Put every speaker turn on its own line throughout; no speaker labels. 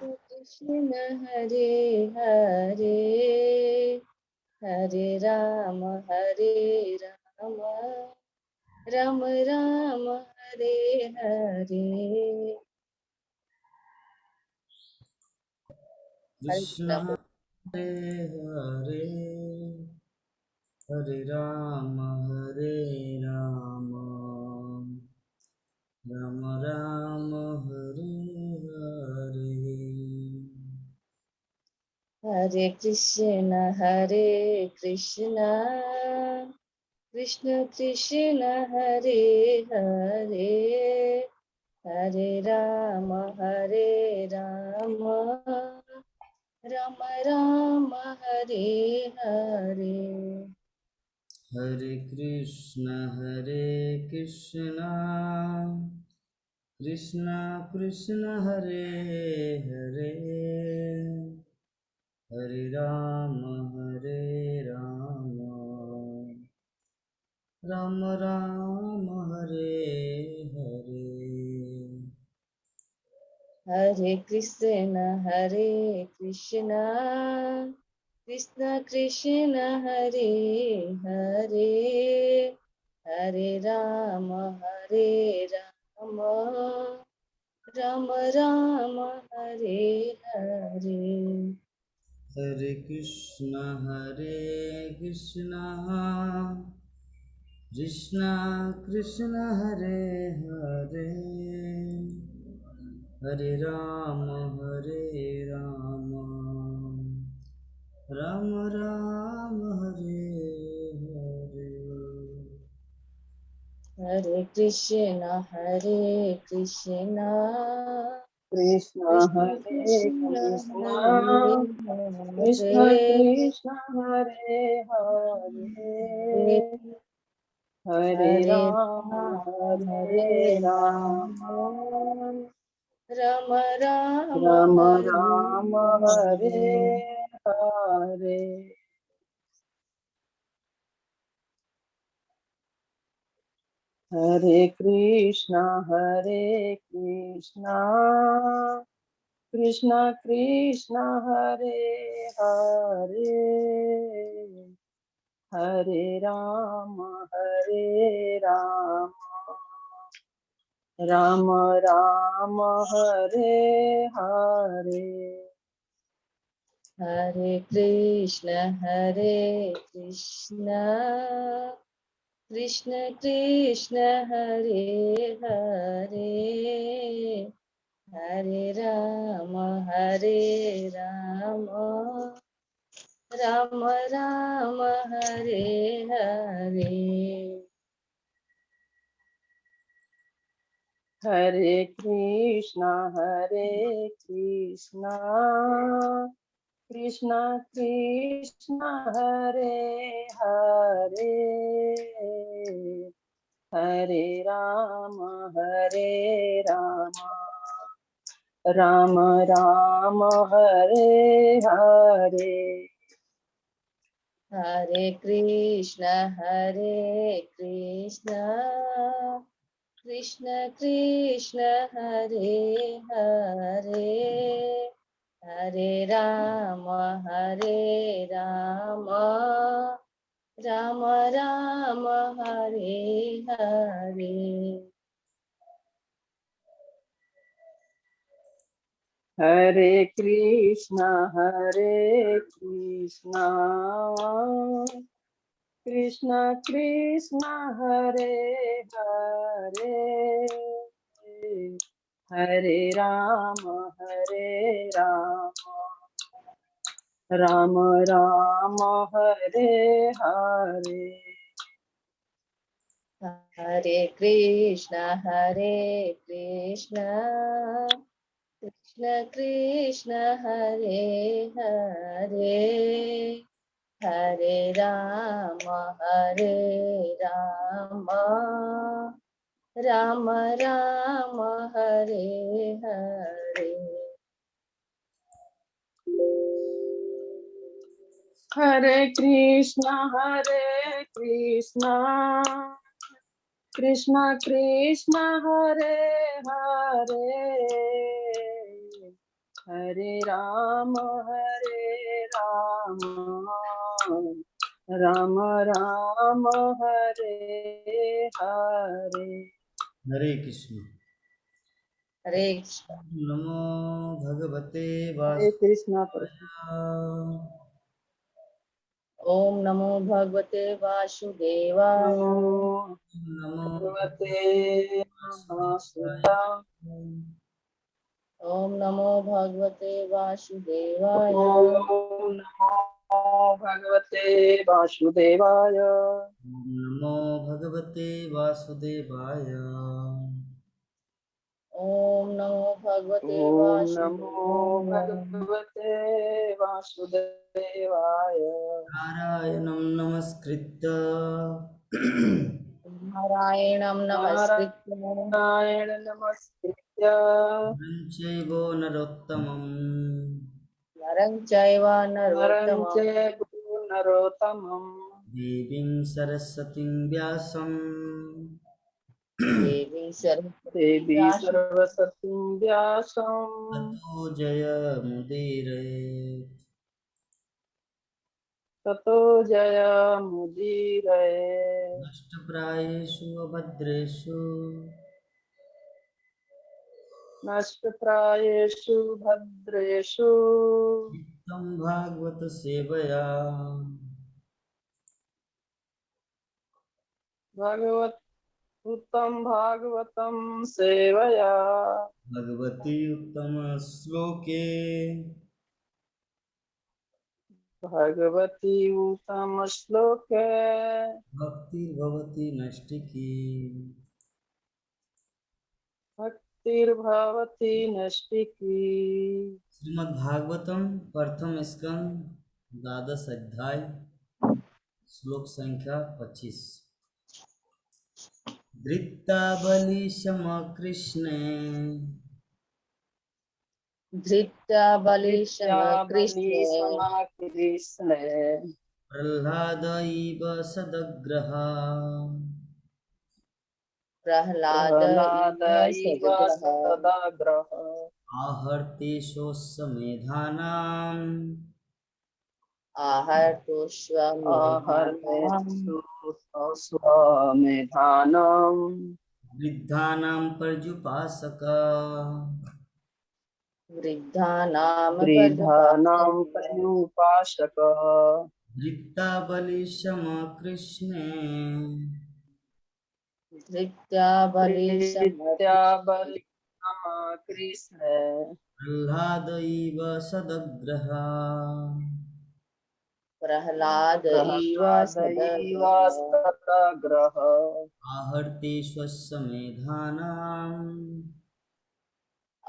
कृष्ण हरे हरे हरे राम राम राम हरे हरे।
कृष्ण हरे हरे हरे राम राम राम हरे हरे।
हरे कृष्ण कृष्ण कृष्ण हरे हरे हरे राम राम राम हरे हरे।
हरे कृष्ण कृष्ण कृष्ण हरे हरे हरे राम राम राम हरे हरे।
हरे कृष्ण कृष्ण कृष्ण हरे हरे हरे राम राम राम हरे हरे।
हरे कृष्ण कृष्ण कृष्ण हरे हरे हरे राम राम राम हरे हरे।
हरे कृष्ण
कृष्ण
कृष्ण
हरे
कृष्ण
कृष्ण
हरे
कृष्ण
हरे
कृष्ण हरे हरे हरे
हरे
राम
राम
हरे राम
राम राम
राम
हरे
राम हरे
हरे।
हरे। हरे कृष्ण कृष्ण कृष्ण हरे हरे हरे राम राम राम हरे हरे।
हरे कृष्ण कृष्ण कृष्ण हरे हरे हरे राम राम राम हरे हरे।
हरे कृष्ण कृष्ण कृष्ण हरे हरे हरे राम राम राम हरे हरे।
हरे कृष्ण कृष्ण कृष्ण हरे हरे हरे राम राम राम हरे हरे।
हरे कृष्ण कृष्ण कृष्ण हरे हरे हरे राम राम राम हरे हरे।
हरे कृष्ण कृष्ण कृष्ण हरे हरे हरे राम राम राम हरे हरे।
हरे कृष्ण कृष्ण कृष्ण हरे हरे हरे राम राम राम हरे हरे।
हरे कृष्ण।
हरे कृष्ण।
नमो भगवते
हरे कृष्णा कृष्ण।
वासुदेवाय।
ओम नमो भगवते वासुदेवाय।
नमो
नमो
भगवते
वासुदेवाय।
वासुदेवाय।
ओम नमो भगवते वासुदेवाय।
ओम नमो भगवते वासुदेवाय।
नमो भगवते वासुदेवाय।
ओम नमो भगवते
ओम नमो
वासुदेवाय।
भगवते वासुदेवाय।
नारायणं नमस्कृत्य
नारायणं नमस्कृत्य
नारायण नमस्कृत्य
नरं चैव नरोत्तमं
नरं चैव
नरं
नरोत्तमं
चैव नरोत्तमम्
देवीं सरस्वतीं व्यासं
देवी सरस्वती
देवी
व्यासं
सरस्वतीं व्यासं
ततो जयमुदीरये।
ततो जयमुदीरये।
नष्टप्रायेषु अभद्रेषु
नष्टप्रायेषु भद्रेषु
नित्यं भागवत सेवया
भगवत् उत्तम भागवतं सेवया
भगवती उत्तमश्लोके
भगवती उत्तम श्लोके
भक्तिर्भवति नष्टिकी।
भक्तिर्भवति नष्टिकी।
श्रीमद्भागवतम प्रथम स्कंद द्वादश अध्याय श्लोक संख्या 25। धृत्ताबली समकृष्णे
धृत्या
धृत्या
बलिशम
बलि
कृष्णे
समाकृष्णे
प्रह्लाद इव सदग्रह
प्रह्लाद
प्रह्लाद
इव
इव
सद्ग्रह
सदाग्रह
आहर्तेषोऽसमेधानाम्
आहर्तुष्वमेधानां
आहर्तेषु स्वमेधानम्
वृद्धानां पर्युपासक
वृद्धानां
वृद्धानां
पर्युपासक
पर्युपासक
धृत्ताबली समकृष्णे
धृत्या बलिशम
धृत्या बलि समाकृष्णे
प्रह्लाद इव सदग्रह
प्रह्लाद इव
प्रह्लादैव
सदग्रह
सतग्रह
आहर्तेष्वसमेधानाम्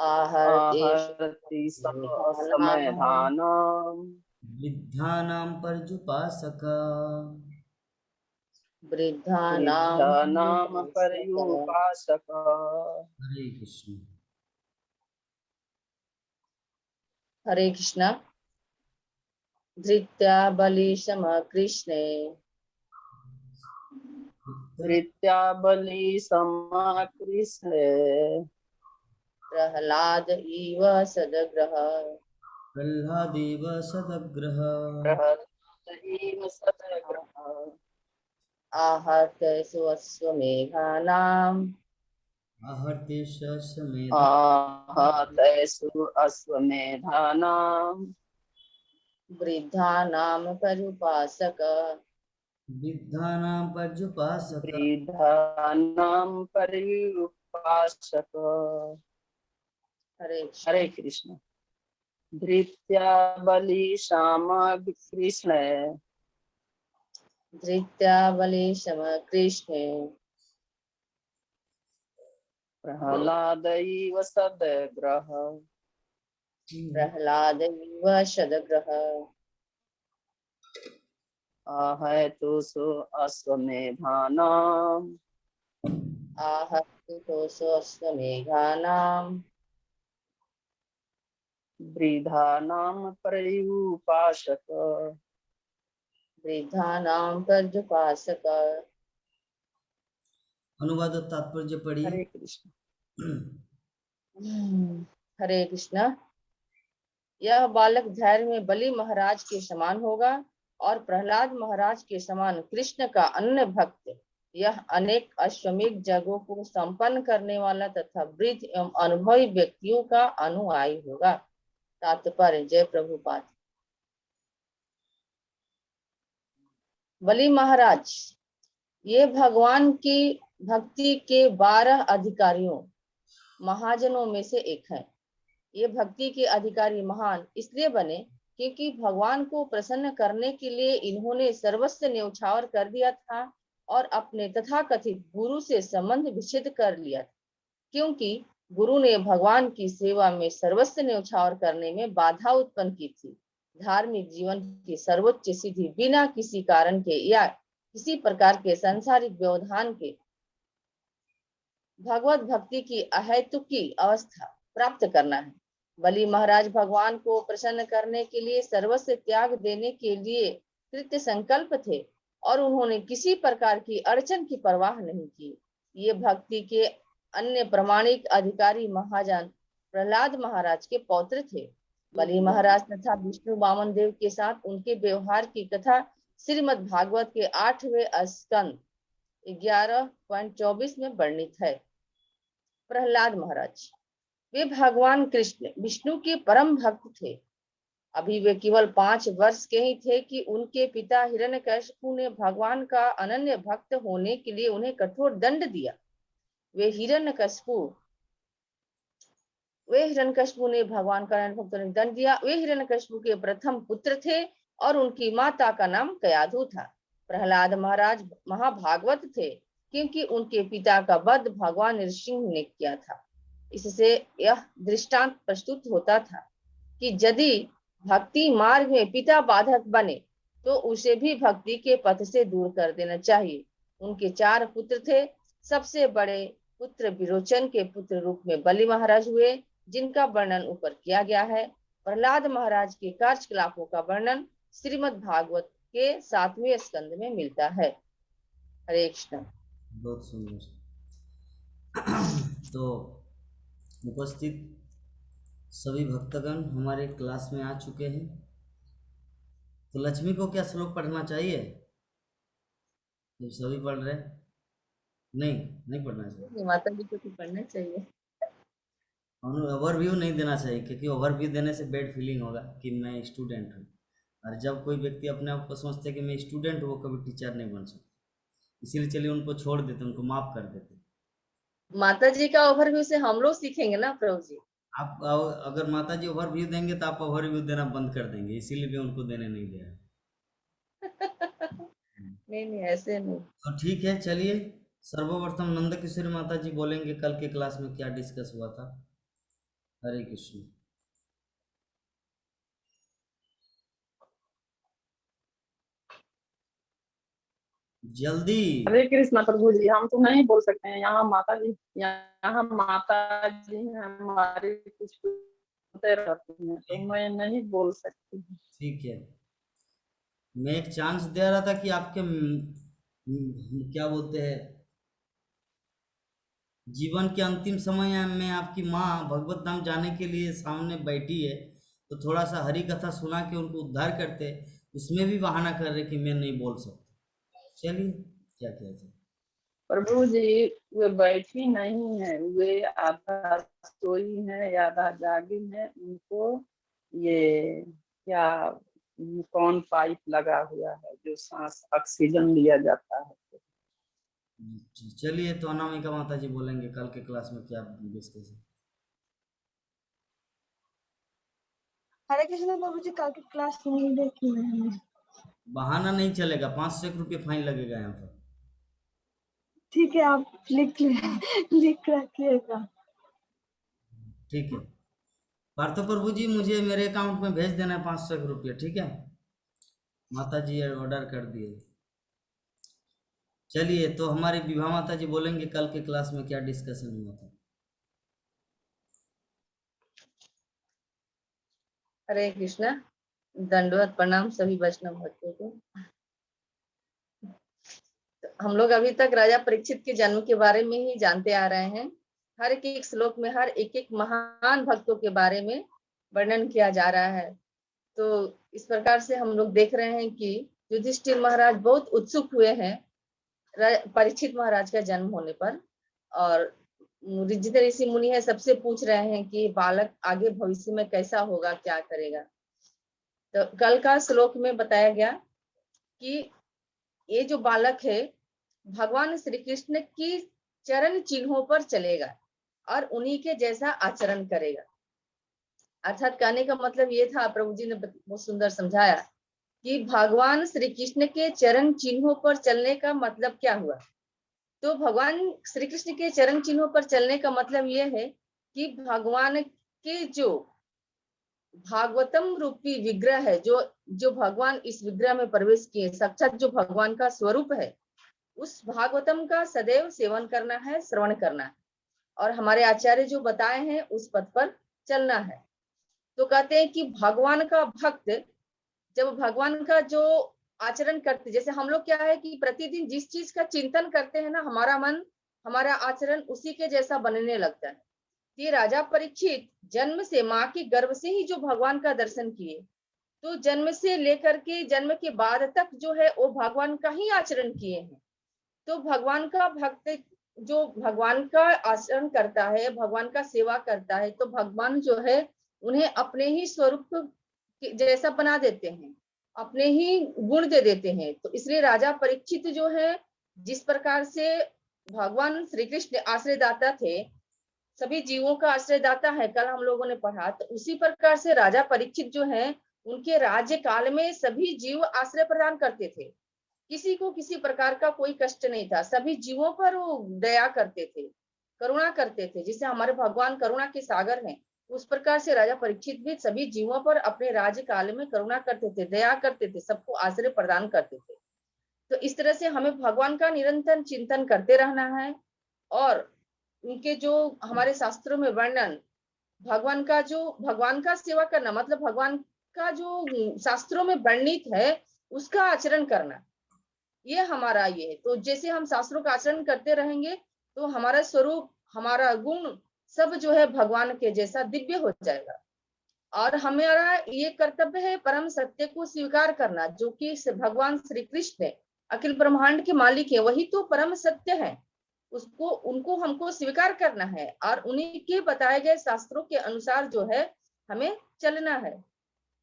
आहर्तेषु
आहर्ति
मेधानां
समेधानाम्
वृद्धानां पर्युपासक।
वृद्धानां
वृद्धानां
पर्युपासक।
पर्युपासक।
हरे कृष्ण।
हरे कृष्ण। धृत्या बलिशम कृष्णे
धृत्या बलि समाकृष्णे
प्रह्लाद इव सदग्रह
प्रह्लादेव सदग्रह
प्रहलादैव सतग्रह
आहर्तेषु अश्वमेधानां
आहर्तेष्वसमेधानां
आहतैषु अश्वमेधानाम्
वृद्धानां पर्युपासक।
वृद्धानां पर्युपासक।
वृद्धानां पर्युपासक।
हरे कृष्ण।
हरे कृष्ण। धृत्या बलि कृष्ण
धृत्या बलिशम कृष्णे
प्रह्लादैव सदग्रह
प्रह्लाद इव सदग्रह
आहतुषु अश्वमेधानाम्
आहर्तितोषु अश्वमेधानां
वृद्धानां पर्युपासक।
वृद्धानां पर्युपासक।
अनुवाद और तात्पर्य पढ़िए।
हरे कृष्ण।
हरे कृष्ण। यह बालक धैर्य में बलि महाराज के समान होगा और प्रहलाद महाराज के समान कृष्ण का अन्य भक्त। यह अनेक अश्वमेध जगों को संपन्न करने वाला तथा वृद्ध एवं अनुभवी व्यक्तियों का अनुयायी होगा। तात्पर्य। जय प्रभुपाद। बलि महाराज ये भगवान की भक्ति के 12 अधिकारियों महाजनों में से एक है। ये भक्ति के अधिकारी महान इसलिए बने क्योंकि भगवान को प्रसन्न करने के लिए इन्होंने सर्वस्व न्यौछावर कर दिया था और अपने तथाकथित गुरु से संबंध विच्छेद कर लिया था, क्योंकि गुरु ने भगवान की सेवा में सर्वस्व न्यौछावर करने में बाधा उत्पन्न की थी। धार्मिक जीवन की सर्वोच्च सिद्धि बिना किसी कारण के या किसी प्रकार के सांसारिक व्यवधान के भगवत भक्ति की अहेतुकी अवस्था प्राप्त करना है। बलि महाराज भगवान को प्रसन्न करने के लिए सर्वस्व त्याग देने के लिए कृत संकल्प थे और उन्होंने किसी प्रकार की अड़चन की परवाह नहीं की। ये भक्ति के अन्य प्रमाणिक अधिकारी महाजन प्रहलाद महाराज के पौत्र थे। बलि महाराज तथा विष्णु वामन देव के साथ उनके व्यवहार की कथा श्रीमद् भागवत के 8वें स्कंद 11.24 में वर्णित है। प्रहलाद महाराज वे भगवान कृष्ण विष्णु के परम भक्त थे। अभी वे केवल 5 वर्ष के ही थे कि उनके पिता हिरण्यकशिपु ने भगवान का अनन्य भक्त होने के लिए उन्हें कठोर दंड दिया। वे हिरण्यकशिपु ने भगवान का अनन्य भक्त ने दंड दिया। वे हिरण्यकशिपु के प्रथम पुत्र थे और उनकी माता का नाम कयाधु था। प्रहलाद महाराज महाभागवत थे क्योंकि उनके पिता का वध भगवान नृसिंह ने किया था। इससे यह दृष्टांत प्रस्तुत होता था कि यदि भक्ति मार्ग में पिता बाधक बने तो उसे भी भक्ति के पथ से दूर कर देना चाहिए। उनके 4 पुत्र थे। सबसे बड़े पुत्र विरोचन के पुत्र रूप में बलि महाराज हुए, जिनका वर्णन ऊपर किया गया है। प्रहलाद महाराज के कार्यकलापों का वर्णन श्रीमद् भागवत के 7वें स्कंद में मिलता है। हरे कृष्ण।
बहुत सुंदर। तो उपस्थित सभी भक्तगण हमारे क्लास में आ चुके हैं। तो लक्ष्मी को क्या श्लोक पढ़ना चाहिए? जब सभी पढ़ रहे हैं, नहीं पढ़ना चाहिए।
माता जी को तो पढ़ना चाहिए।
ओवरव्यू नहीं देना चाहिए, क्योंकि ओवरव्यू देने से बैड फीलिंग होगा कि मैं स्टूडेंट हूँ। और जब कोई व्यक्ति अपने आप को सोचते कि मैं स्टूडेंट हूँ, वो कभी टीचर नहीं बन सकता। इसीलिए चलिए उनको छोड़ देते, उनको माफ कर देते।
माता जी का ओवरव्यू से हम लोग सीखेंगे ना प्रभु जी।
आप अगर माता जी ओवरव्यू देंगे तो आप ओवरव्यू देना बंद कर देंगे, इसीलिए भी उनको देने नहीं दिया।
नहीं ऐसे नहीं।
तो ठीक है, चलिए सर्वप्रथम नंद किशोरी माता जी बोलेंगे कल के क्लास में क्या डिस्कस हुआ था। हरे कृष्ण। जल्दी।
हरे कृष्णा प्रभु जी। हम तो नहीं बोल सकते हैं, यहाँ माता जी हमारी कुछ होते रहती हैं, तो मैं नहीं बोल सकती।
ठीक है, मैं एक चांस दे रहा था कि आपके क्या बोलते हैं, जीवन के अंतिम समय में आपकी माँ भगवत धाम जाने के लिए सामने बैठी है, तो थोड़ा सा हरि कथा सुना के उनको उद्धार करते। उसमें भी बहाना कर रहे कि मैं नहीं बोल सकता। चलिए क्या कहते हैं।
प्रभु जी वे बैठी नहीं है, वे आधा सोई है या आधा जागी है। उनको ये क्या कौन पाइप लगा हुआ है जो सांस ऑक्सीजन लिया जाता है।
चलिए, तो अनामिका माता जी बोलेंगे कल के क्लास में क्या डिस्कस है।
हरे कृष्ण प्रभु जी, कल की क्लास नहीं देखी मैंने।
बहाना नहीं चलेगा, 500 रुपये फाइन लगेगा यहाँ पर।
ठीक है, आप लिख रखिएगा।
ठीक है पार्थो प्रभु जी, मुझे मेरे अकाउंट में भेज देना है 500 रुपये, ठीक है? माता जी ऑर्डर कर दिए। चलिए, तो हमारी विभा माता जी बोलेंगे कल के क्लास में क्या डिस्कशन हुआ था।
हरे कृष्णा। दंडवत प्रणाम सभी वैष्णव भक्तों को। हम लोग अभी तक राजा परीक्षित के जन्म के बारे में ही जानते आ रहे हैं। हर एक श्लोक में हर एक महान भक्तों के बारे में वर्णन किया जा रहा है। तो इस प्रकार से हम लोग देख रहे हैं कि युधिष्ठिर महाराज बहुत उत्सुक हुए हैं परीक्षित महाराज का जन्म होने पर, और जितने ऋषि मुनि है सबसे पूछ रहे हैं कि बालक आगे भविष्य में कैसा होगा, क्या करेगा। तो कल का श्लोक में बताया गया कि ये जो बालक है भगवान श्री कृष्ण की चरण चिन्हों पर चलेगा और उन्हीं के जैसा आचरण करेगा। अर्थात कहने का मतलब ये था, प्रभु जी ने बहुत सुंदर समझाया कि भगवान श्री कृष्ण के चरण चिन्हों पर चलने का मतलब क्या हुआ। तो भगवान श्री कृष्ण के चरण चिन्हों पर चलने का मतलब ये है कि भगवान के जो भागवतम रूपी विग्रह है, जो भगवान इस विग्रह में प्रवेश किए, साक्षात जो भगवान का स्वरूप है, उस भागवतम का सदैव सेवन करना है, श्रवण करना है, और हमारे आचार्य जो बताए हैं उस पथ पर चलना है। तो कहते हैं कि भगवान का भक्त जब भगवान का जो आचरण करते, जैसे हम लोग क्या है कि प्रतिदिन जिस चीज का चिंतन करते हैं ना, हमारा मन हमारा आचरण उसी के जैसा बनने लगता है। ये राजा परीक्षित जन्म से माँ के गर्भ से ही जो भगवान का दर्शन किए, तो जन्म से लेकर के जन्म के बाद तक जो है वो भगवान का ही आचरण किए हैं। तो भगवान का भक्त जो भगवान का आचरण करता है, भगवान का सेवा करता है, तो भगवान जो है उन्हें अपने ही स्वरूप जैसा बना देते हैं, अपने ही गुण दे देते हैं। तो इसलिए राजा परीक्षित जो है, जिस प्रकार से भगवान श्री कृष्ण आश्रयदाता थे, सभी जीवों का आश्रयदाता है, कल हम लोगों ने पढ़ा, तो उसी प्रकार से राजा परीक्षित जो है उनके राज्य काल में सभी जीव आश्रय प्रदान करते थे। किसी को किसी प्रकार का कोई कष्ट नहीं था, सभी जीवों पर वो दया करते थे, करुणा करते थे। जिसे हमारे भगवान करुणा के सागर हैं, उस प्रकार से राजा परीक्षित भी सभी जीवों पर अपने राज्य काल में करुणा करते थे, दया करते थे, सबको आश्रय प्रदान करते थे। तो इस तरह से हमें भगवान का निरंतर चिंतन करते रहना है, और उनके जो हमारे शास्त्रों में वर्णन, भगवान का सेवा करना मतलब भगवान का जो शास्त्रों में वर्णित है उसका आचरण करना, ये हमारा ये है। तो जैसे हम शास्त्रों का आचरण करते रहेंगे तो हमारा स्वरूप, हमारा गुण सब जो है भगवान के जैसा दिव्य हो जाएगा। और हमारा ये कर्तव्य है परम सत्य को स्वीकार करना, जो कि भगवान श्री कृष्ण है, अखिल ब्रह्मांड के मालिक है, वही तो परम सत्य है। उनको हमको स्वीकार करना है और उन्हीं के बताए गए शास्त्रों के अनुसार जो है हमें चलना है।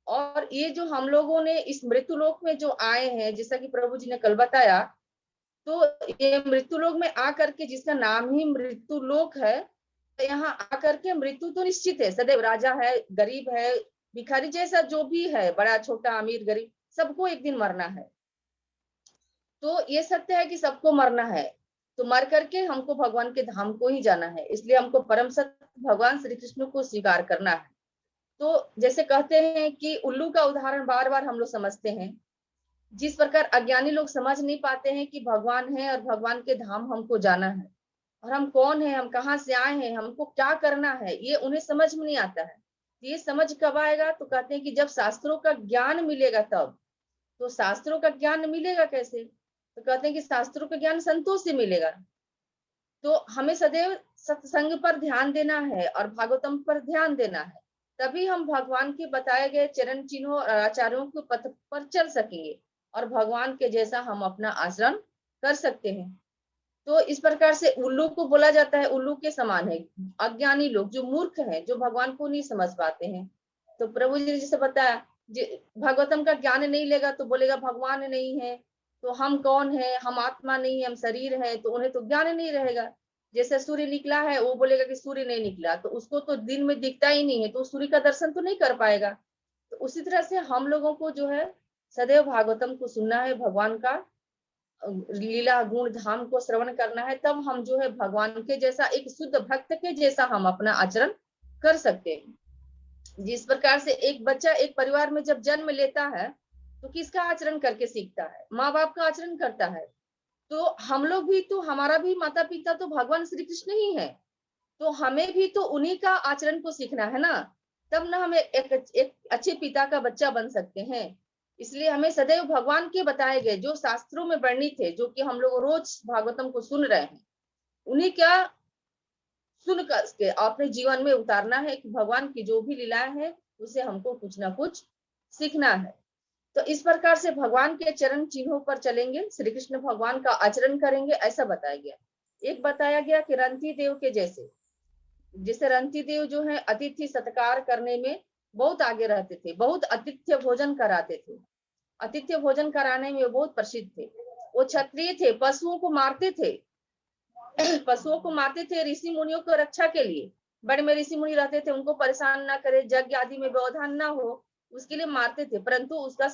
और ये जो हम लोगों ने इस मृत्युलोक में जो आए हैं, जैसा कि प्रभु जी ने कल बताया, तो ये मृत्युलोक में आकर के, जिसका नाम ही मृत्युलोक है, तो यहाँ आकर के मृत्यु तो निश्चित है। सदैव राजा है, गरीब है, भिखारी जैसा जो भी है, बड़ा छोटा अमीर गरीब, सबको एक दिन मरना है। तो ये सत्य है कि सबको मरना है, तो मर करके हमको भगवान के धाम को ही जाना है। इसलिए हमको परम सत्य भगवान श्री कृष्ण को स्वीकार करना है। तो जैसे कहते हैं कि उल्लू का उदाहरण बार बार हम लोग समझते हैं, जिस प्रकार अज्ञानी लोग समझ नहीं पाते हैं कि भगवान है और भगवान के धाम हमको जाना है, और हम कौन है, हम कहाँ से आए हैं, हमको क्या करना है, ये उन्हें समझ में नहीं आता है। ये समझ कब आएगा, तो कहते हैं कि जब शास्त्रों का ज्ञान मिलेगा तब। तो शास्त्रों का ज्ञान मिलेगा कैसे, तो कहते हैं कि शास्त्रों का ज्ञान संतों से मिलेगा। तो हमें सदैव सत्संग पर ध्यान देना है और भागवतम पर ध्यान देना है, तभी हम भगवान के बताए गए चरण चिन्हों और आचार्यों के पथ पर चल सकेंगे और भगवान के जैसा हम अपना आचरण कर सकते हैं। तो इस प्रकार से उल्लू को बोला जाता है, उल्लू के समान है अज्ञानी लोग, जो मूर्ख हैं, जो भगवान को नहीं समझ पाते हैं। तो प्रभु जी ने जैसे बताया, भागवतम का ज्ञान नहीं लेगा तो बोलेगा भगवान नहीं है, तो हम कौन है, हम आत्मा नहीं है, हम शरीर है, तो उन्हें तो ज्ञान नहीं रहेगा। जैसे सूर्य निकला है, वो बोलेगा कि सूर्य नहीं निकला, तो उसको तो दिन में दिखता ही नहीं है, तो सूर्य का दर्शन तो नहीं कर पाएगा। तो उसी तरह से हम लोगों को जो है सदैव भागवतम को सुनना है, भगवान का लीला गुण धाम को श्रवण करना है, तब हम जो है भगवान के जैसा, एक शुद्ध भक्त के जैसा हम अपना आचरण कर सकते हैं। जिस प्रकार से एक बच्चा एक परिवार में जब जन्म लेता है तो किसका आचरण करके सीखता है, माँ बाप का आचरण करता है। तो हम लोग भी, तो हमारा भी माता पिता तो भगवान श्री कृष्ण ही है, तो हमें भी तो उन्हीं का आचरण को सीखना है ना, तब ना हम एक अच्छे पिता का बच्चा बन सकते हैं। इसलिए हमें सदैव भगवान के बताए गए जो शास्त्रों में वर्णित है, जो कि हम लोग रोज भागवतम को सुन रहे हैं, उन्हीं क्या सुन कर के अपने जीवन में उतारना है कि भगवान की जो भी लीलाएं हैं उसे हमको कुछ ना कुछ सीखना है। तो इस प्रकार से भगवान के चरण चिन्हों पर चलेंगे, श्री कृष्ण भगवान का आचरण करेंगे, ऐसा बताया गया। एक बताया गया कि रंती देव के जैसे रंती देव जो है अतिथि सत्कार करने में बहुत आगे रहते थे, बहुत आतिथ्य भोजन कराते थे, आतिथ्य भोजन कराने में बहुत प्रसिद्ध थे। वो क्षत्रिय थे, पशुओं को मारते थे पशुओं को मारते थे ऋषि मुनियों को रक्षा के लिए। बड़े में ऋषि मुनि रहते थे, उनको परेशान ना करे, यज्ञ आदि में व्यवधान ना हो, उसके लिए मारते थे, परंतु उसका